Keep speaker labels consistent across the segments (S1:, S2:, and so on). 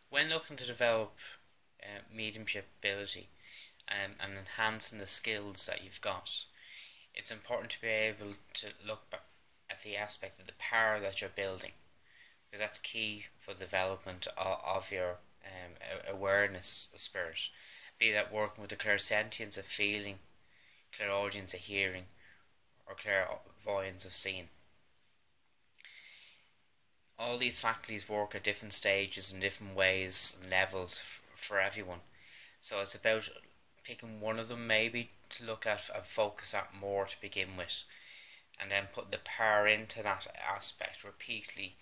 S1: When looking to develop mediumship ability and enhancing the skills that you've got, it's important to be able to look back at the aspect of the power that you're building, because that's key for the development of your awareness of spirit, be that working with the clairsentience of feeling, clairaudience of hearing, or clairvoyance of seeing. All these faculties work at different stages in different ways and levels for everyone. So it's about picking one of them maybe to look at and focus at more to begin with, and then putting the power into that aspect repeatedly,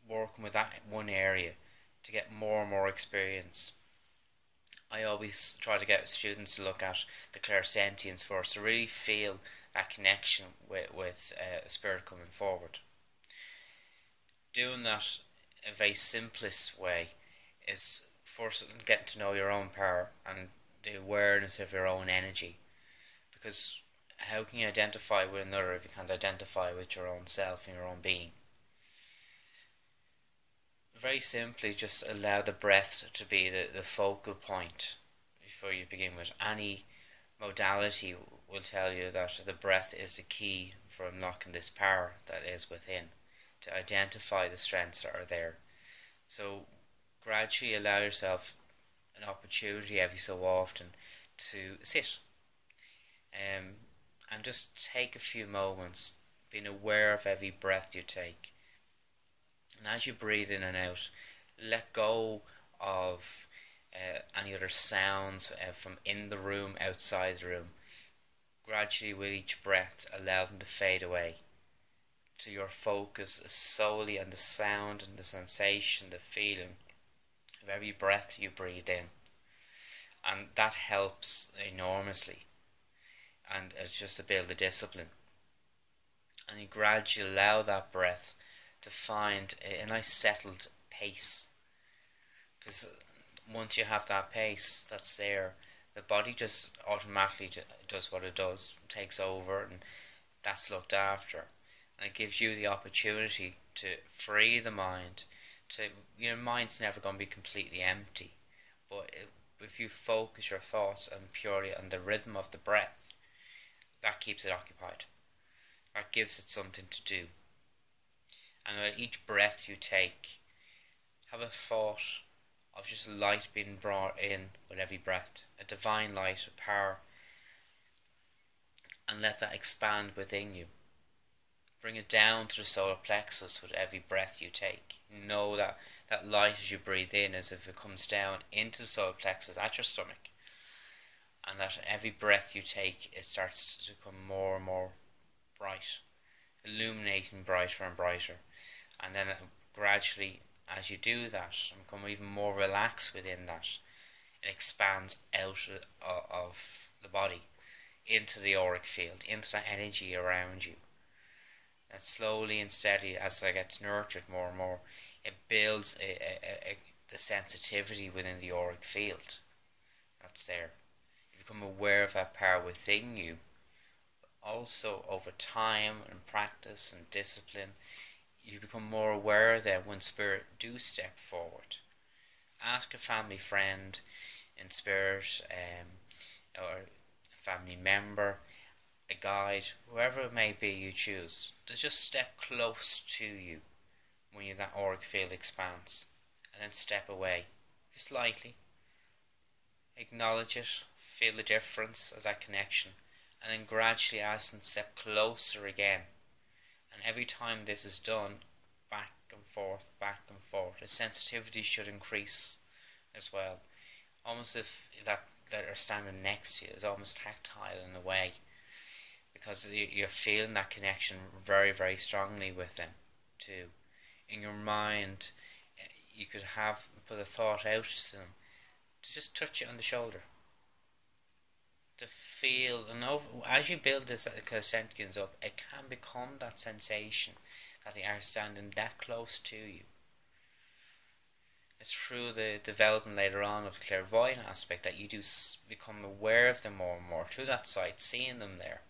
S1: working with that one area to get more and more experience. I always try to get students to look at the clairsentience first, to really feel that connection with spirit coming forward. Doing that in a very simplest way is first getting to know your own power and the awareness of your own energy, because how can you identify with another if you can't identify with your own self and your own being? Very simply, just allow the breath to be the focal point before you begin with. Any modality will tell you that the breath is the key for unlocking this power that is within, to identify the strengths that are there. So gradually allow yourself an opportunity every so often to sit, and just take a few moments being aware of every breath you take. And as you breathe in and out, let go of any other sounds from in the room, outside the room. Gradually with each breath, allow them to fade away, to your focus solely on the sound and the sensation, the feeling of every breath you breathe in. And that helps enormously, and it's just to build the discipline. And you gradually allow that breath to find a nice settled pace, because once you have that pace that's there, the body just automatically does what it does, takes over, and that's looked after. And it gives you the opportunity to free the mind. Your mind's never going to be completely empty, but if you focus your thoughts on purely on the rhythm of the breath, that keeps it occupied. That gives it something to do. And at each breath you take, have a thought of just light being brought in with every breath, a divine light, a power, and let that expand within you. Bring it down to the solar plexus with every breath you take. Know that light as you breathe in, as if it comes down into the solar plexus at your stomach, and that every breath you take, it starts to become more and more bright, illuminating brighter and brighter. And then gradually, as you do that and become even more relaxed within that, it expands out of the body into the auric field, into that energy around you. And slowly and steadily, as it gets nurtured more and more, it builds the sensitivity within the auric field that's there. You become aware of that power within you. But also over time and practice and discipline, you become more aware that when spirit do step forward. Ask a family friend in spirit, or a family member, a guide, whoever it may be you choose, to just step close to you when that auric field expands, and then step away, just lightly. Acknowledge it, feel the difference as that connection, and then gradually ask them to step closer again. And every time this is done, back and forth, the sensitivity should increase as well. Almost if that are standing next to you is almost tactile in a way, because you're feeling that connection very, very strongly with them too. In your mind, you could put a thought out to them to just touch you on the shoulder, to feel, and as you build this clairsentience up, it can become that sensation that they are standing that close to you. It's through the development later on of the clairvoyant aspect that you do become aware of them more and more through that sight, seeing them there,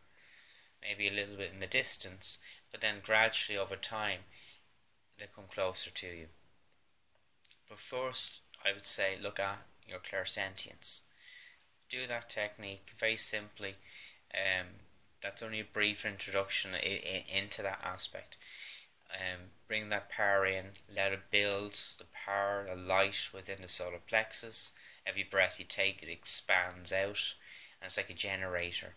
S1: maybe a little bit in the distance, but then gradually over time they come closer to you. But first, I would say look at your clairsentience. Do that technique very simply. That's only a brief introduction into that aspect. Bring that power in, let it build the power, the light within the solar plexus. Every breath you take, it expands out, and it's like a generator.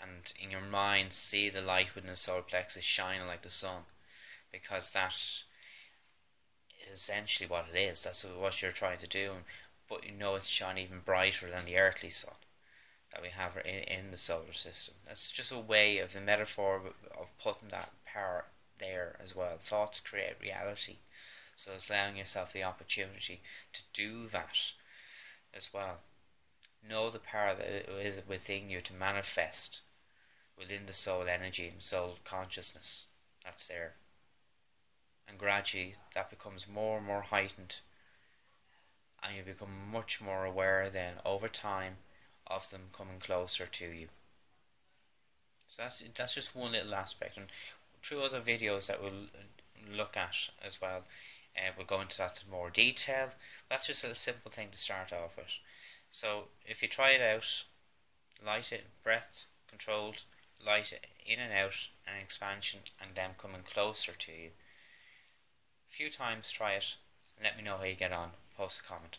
S1: And in your mind, see the light within the solar plexus shining like the sun, because that is essentially what it is. That's what you're trying to do. But you know it's shining even brighter than the earthly sun that we have in the solar system. That's just a way of the metaphor of putting that power there as well. Thoughts create reality, so it's allowing yourself the opportunity to do that as well. Know the power that is within you to manifest within the soul energy and soul consciousness that's there, and gradually that becomes more and more heightened, and you become much more aware then over time of them coming closer to you. So that's just one little aspect, and through other videos that we'll look at as well, we'll go into that in more detail. That's just a simple thing to start off with. So if you try it out, light it, breath controlled, light it in and out, and expansion, and them coming closer to you. A few times try it, and let me know how you get on. Post a comment.